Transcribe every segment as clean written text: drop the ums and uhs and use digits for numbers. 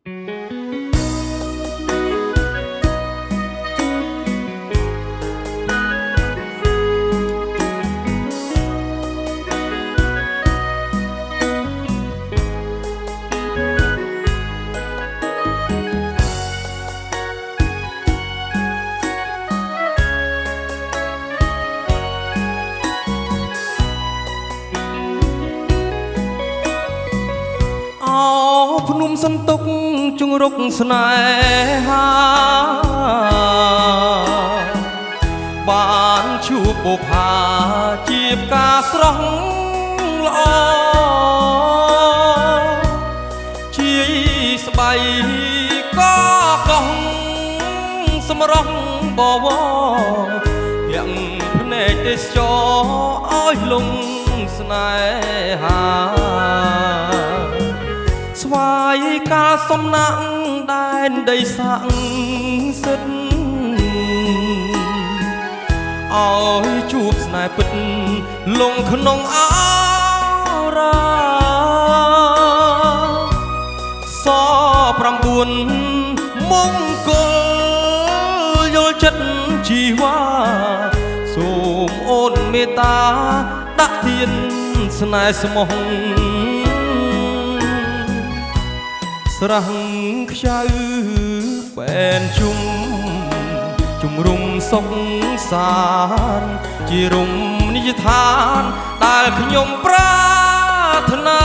ភ្នំសន្ទុកជង្រុកស្នេហាបានជួបបុប្ផាជាផ្កាស្រស់ល្អជាស្បៃក៏កោះសម្រស់បវរទាំងភ្នែកទេសចរឲ្យលងស្នេហាស្វាយកាលសំណាក់ដែនដីសាក់សិទ្ធឲ្យជួបស្នេហ៍ពិតលងក្នុងអរាស9មង្គលយល់ចិត្តជីវ៉ាសូមអូនមេត្តាដាក់ទានស្នេហ៍ស្មោះស្រះខ្ចៅបែនជំរុំសុខសានជារមណីយដ្ឋានដែលខ្ញុំប្រាថ្នា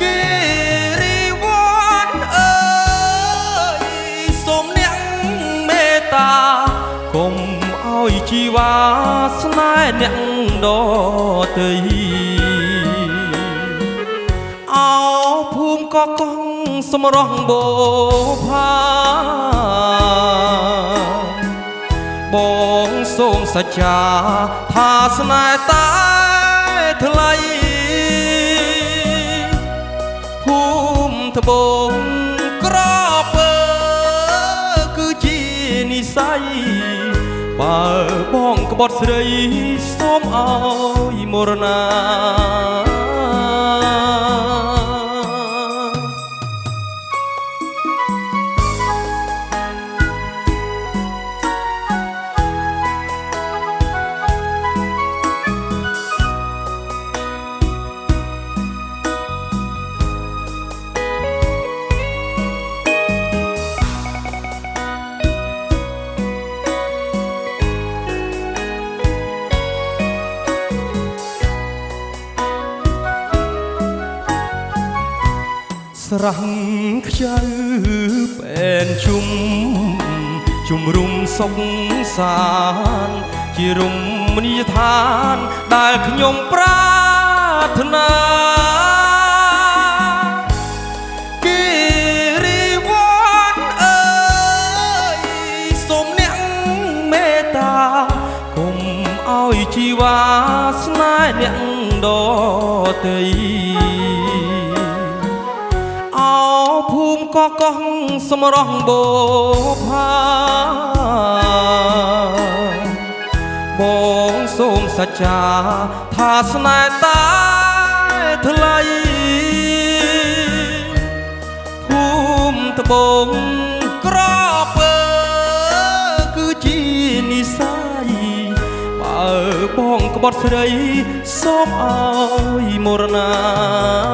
គិរីវ័នអើយសូមអ្នកមេត្តាកុំឲ្យជីវ៉ាស្នេហ៍អ្នកដទៃភូមិក៏កង់សម្រស់បូផាបងសូមសច្ចាថាស្នេហ៍តែថ្លៃភូមិត្បូងក្រពើគឺជានិស័យបើបងក្បត់ស្រីសូមឲ្យមរណាស្រះខ្ចៅបែនជំរុំសុខសានជារមណីយដ្ឋានដែលខ្ញុំប្រាថ្នាគិរីវ័នអើយសូមអ្នកមេត្តាកុំឲ្យជីវ៉ាស្នេហ៍អ្នកដទៃភូមិក៏កោះសម្រស់បូផាបងសូមសច្ចាថាស្នេហ៍តែថ្លៃភូមិត្បូងក្រពើគឺជានិស័យបើបងក្បត់ស្រីសូមឲ្យមរណា